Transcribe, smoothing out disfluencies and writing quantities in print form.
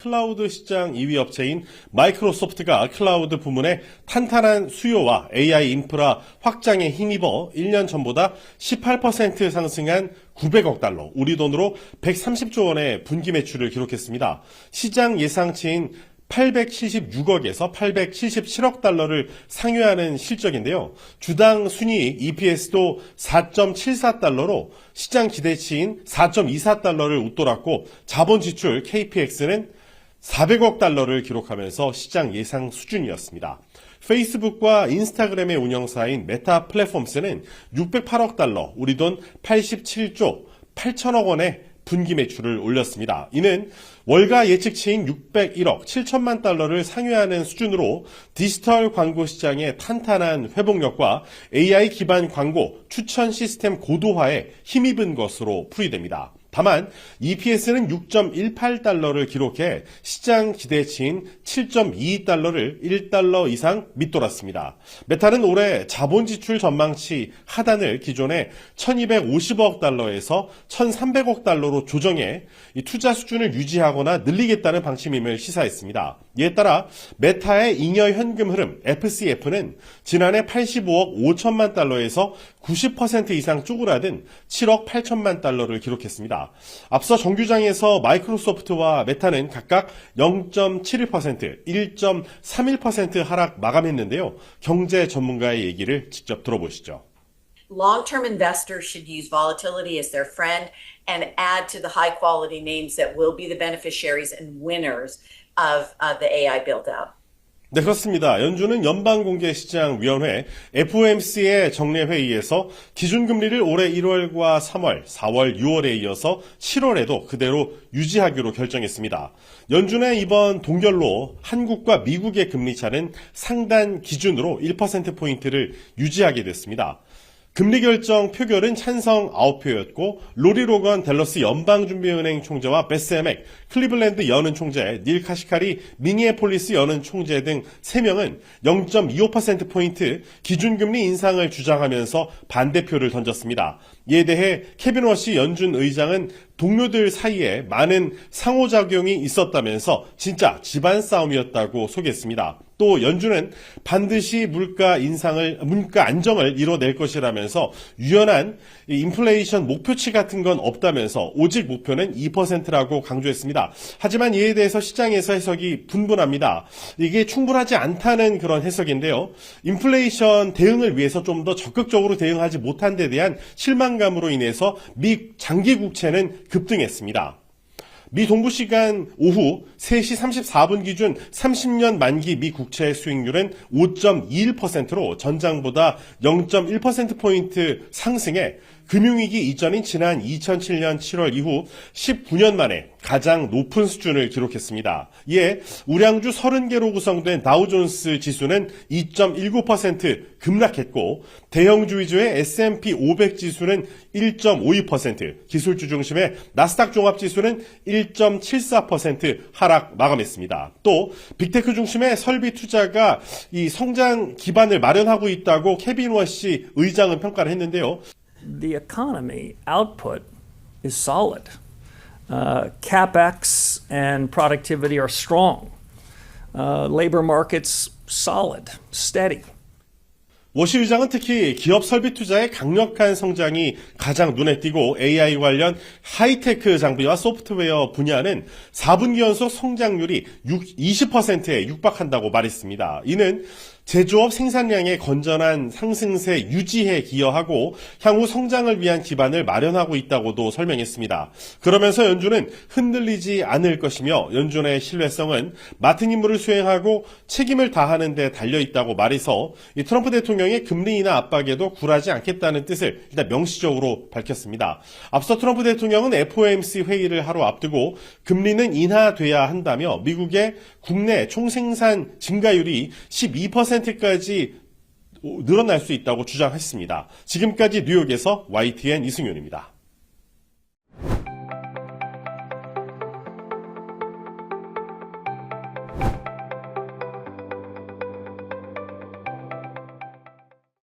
클라우드 시장 2위 업체인 마이크로소프트가 클라우드 부문의 탄탄한 수요와 AI 인프라 확장에 힘입어 1년 전보다 18% 상승한 900억 달러, 우리 돈으로 130조 원의 분기 매출을 기록했습니다. 시장 예상치인 876억에서 877억 달러를 상회하는 실적인데요. 주당 순이익 EPS도 4.74달러로 시장 기대치인 4.24달러를 웃돌았고, 자본 지출 KPX는 400억 달러를 기록하면서 시장 예상 수준이었습니다. 페이스북과 인스타그램의 운영사인 메타 플랫폼스는 608억 달러, 우리 돈 87조 8천억 원의 분기 매출을 올렸습니다. 이는 월가 예측치인 601억 7천만 달러를 상회하는 수준으로 디지털 광고 시장의 탄탄한 회복력과 AI 기반 광고 추천 시스템 고도화에 힘입은 것으로 풀이됩니다. 다만 EPS는 6.18달러를 기록해 시장 기대치인 7.22달러를 1달러 이상 밑돌았습니다. 메타는 올해 자본 지출 전망치 하단을 기존에 1250억 달러에서 1300억 달러로 조정해 이 투자 수준을 유지하거나 늘리겠다는 방침임을 시사했습니다. 이에 따라 메타의 잉여 현금 흐름 FCF는 지난해 85억 5천만 달러에서 90% 이상 쪼그라든 7억 8천만 달러를 기록했습니다. 앞서 정규장에서 마이크로소프트와 메타는 각각 0.71%, 1.31% 하락 마감했는데요. 경제 전문가의 얘기를 직접 들어보시죠. Long-term investors should use volatility as their friend and add to the high-quality names that will be the beneficiaries and winners of the AI build-out. 네, 그렇습니다. 연준은 연방공개시장위원회 FOMC의 정례회의에서 기준금리를 올해 1월과 3월, 4월, 6월에 이어서 7월에도 그대로 유지하기로 결정했습니다. 연준의 이번 동결로 한국과 미국의 금리 차는 상단 기준으로 1%포인트를 유지하게 됐습니다. 금리 결정 표결은 찬성 9표였고, 로리 로건 댈러스 연방준비은행 총재와 베스 해맥, 클리블랜드 연은 총재, 닐 카시카리 미니애폴리스 연은 총재 등 3명은 0.25%포인트 기준금리 인상을 주장하면서 반대표를 던졌습니다. 이에 대해 케빈 워시 연준 의장은 동료들 사이에 많은 상호작용이 있었다면서 진짜 집안 싸움이었다고 소개했습니다. 또 연준은 반드시 물가 안정을 이뤄낼 것이라면서 유연한 인플레이션 목표치 같은 건 없다면서 오직 목표는 2%라고 강조했습니다. 하지만 이에 대해서 시장에서 해석이 분분합니다. 이게 충분하지 않다는 그런 해석인데요. 인플레이션 대응을 위해서 좀 더 적극적으로 대응하지 못한 데 대한 실망감으로 인해서 미 장기 국채는 급등했습니다. 미 동부시간 오후 3시 34분 기준 30년 만기 미 국채 수익률은 5.21%로 전장보다 0.1%포인트 상승해 금융위기 이전인 지난 2007년 7월 이후 19년 만에 가장 높은 수준을 기록했습니다. 이에 우량주 30개로 구성된 다우존스 지수는 2.19% 급락했고, 대형주 위주의 S&P 500 지수는 1.52%, 기술주 중심의 나스닥 종합지수는 1.74% 하락 마감했습니다. 또 빅테크 중심의 설비 투자가 이 성장 기반을 마련하고 있다고 케빈 워시 의장은 평가를 했는데요. The economy output is solid. CapEx and productivity are strong. Labor markets solid, steady. 워시 의장은 특히 기업 설비 투자의 강력한 성장이 가장 눈에 띄고 AI 관련 하이테크 장비와 소프트웨어 분야는 4분기 연속 성장률이 20%에 육박한다고 말했습니다. 이는 제조업 생산량의 건전한 상승세 유지에 기여하고 향후 성장을 위한 기반을 마련하고 있다고도 설명했습니다. 그러면서 연준은 흔들리지 않을 것이며 연준의 신뢰성은 맡은 임무를 수행하고 책임을 다하는 데 달려있다고 말해서 이 트럼프 대통령의 금리 인하 압박에도 굴하지 않겠다는 뜻을 일단 명시적으로 밝혔습니다. 앞서 트럼프 대통령은 FOMC 회의를 하루 앞두고 금리는 인하돼야 한다며 미국의 국내 총생산 증가율이 12%까지 늘어날 수 있다고 주장했습니다. 지금까지 뉴욕에서 YTN 이승윤입니다.